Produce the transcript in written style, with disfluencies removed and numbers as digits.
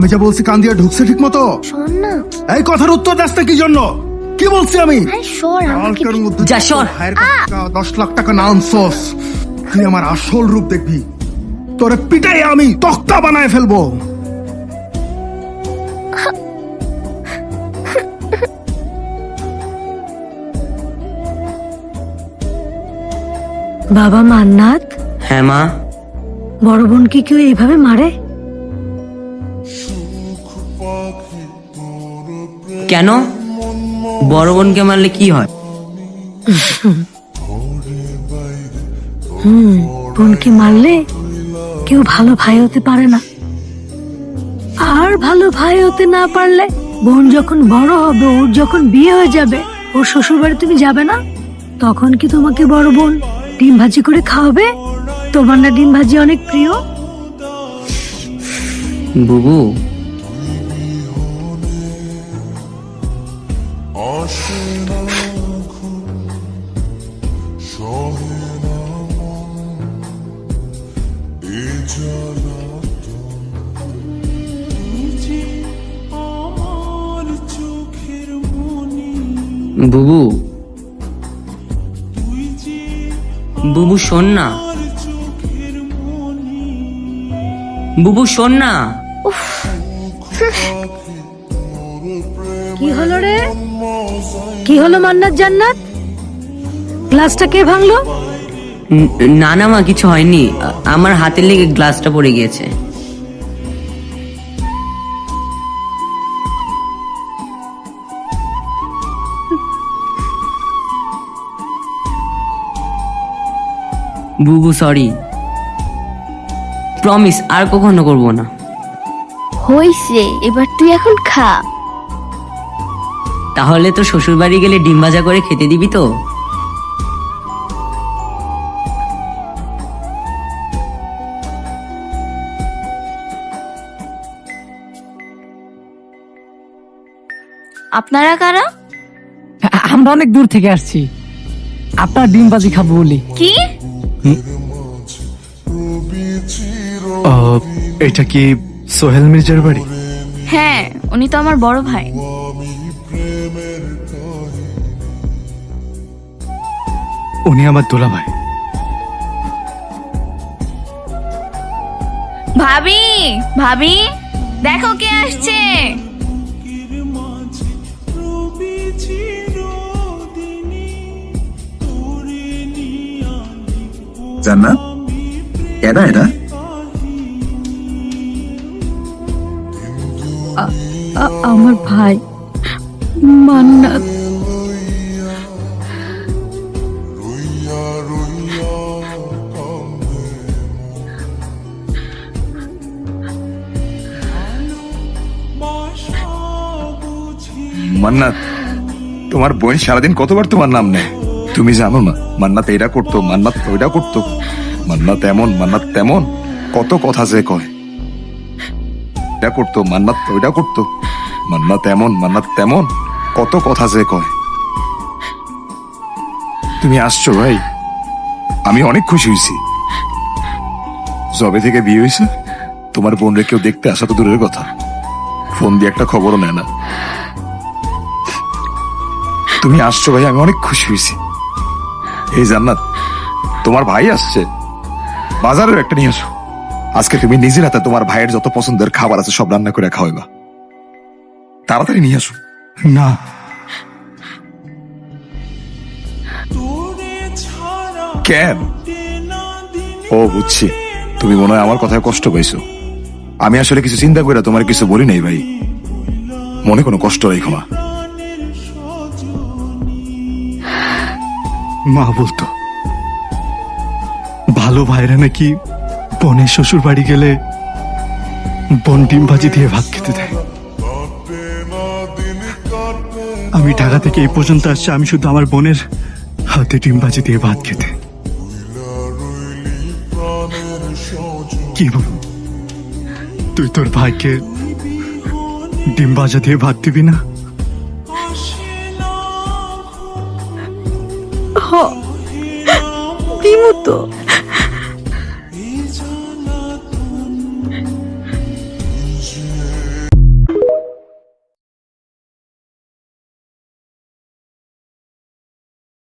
আমি যা বলছি কান দিয়ে ঢুকছে ঠিক মতো? শোন না। এই কথার উত্তর দাস না কি জন্য? কি বলছি আমি? আরে সর আমাকে। কালকের মধ্যে যা সর। ভাইয়ের কাছে টাকা 10 লাখ টাকা না আনছস, তুই আমার আসল রূপ দেখবি। তোরে পিটাই আমি তক্তা বানায় ফেলবো। বাবা মান্নাত, হ্যাঁ মা। বড় বোনকে কেউ এইভাবে মারে? কেন? বড় বোনকে মারলে কি হয়? বোনকে মারলে কেউ ভালো ভাই হতে পারে না। আর ভালো ভাই হতে না পারলে বোন যখন বড় হবে, ওর যখন বিয়ে হয়ে যাবে, ওর শ্বশুর বাড়ি তুমি যাবে না? তখন কি তোমাকে বড় বোন ডিম ভাজি করে খাওয়াবে? তোমার না ডিম ভাজি অনেক প্রিয়? বুবু, বুবু, বুবু শোন না। বুবু শোন না। কি হলো রে? কি হলো মান্নাত জান্নাত? গ্লাসটা কে ভাঙলো? না না মা, কিছু হয়নি। আমার হাতে লেগে গ্লাসটা পড়ে গিয়েছে। বুবু সরি, প্রমিস আর কখনো করবো না। হইছে, এবার তুই এখন খা। তাহলে তো শ্বশুর বাড়ি গেলে ডিম ভাজা করে খেতে দিবি তো? আপনারা কারা? আমরা অনেক দূর থেকে আসছি আপনার ডিম বাজি খাবো বলি। কি? এটা কি সোহেল মির্জার বাড়ি? হ্যাঁ, উনি তো আমার বড় ভাই। উনি আমার দোলা ভাই। ভাবি, ভাবি, দেখো কে আসছে। জান্নাত, কেডা এটা? আমার ভাই মান্নাত। মান্নাত, তোমার বোন সারাদিন কতবার তোমার নাম নেয়? তুমি জানো না মান্নাত এটা করতো, মান্নাত ওইটা করতো, মান্নাত এমন, মান্নাত তেমন, কত কথা যে কয়। এটা করতো, মান্নাত ওইটা করতো, মান্নাত এমন, মান্নাত তেমন, কত কথা যে কয়। তুমি আসছো ভাই, আমি অনেক খুশি হয়েছি। যবে থেকে বিয়ে হয়েছে তোমার বোনরে কেউ দেখতে আসা তো দূরের কথা, ফোন দিয়ে একটা খবরও নেয় না। তুমি আসছো ভাই, আমি অনেক খুশি হয়েছি। এই জান্নাত, তোমার ভাই আসছে, বাজারের একটা নিয়ে আসো। আজকে তুমি নিজের হাতে তোমার ভাইয়ের যত পছন্দের খাবার আছে সব রান্না করে খাওয়াইবা। তাড়াতাড়ি নিয়ে আসো। না, কেন? ও বুঝছি, তুমি মনে হয় আমার কথায় কষ্ট পাইছো। আমি আসলে কিছু চিন্তা করে তোমার কিছু বলি নাই ভাই, মনে কোনো কষ্ট রেখো না। মা বলতো ভালো ভাইরা নাকি বোনের শ্বশুর বাড়ি গেলে বোন ডিম ভাজি দিয়ে ভাত খেতে দেয়। আমি ঢাকা থেকে এই পর্যন্ত আসছি আমি শুধু আমার বোনের হাতে ডিম ভাজি দিয়ে ভাত খেতে। কি বল, তুই তোর ভাইকে ডিম ভাজা দিয়ে ভাত দিবি না? দিমু তো।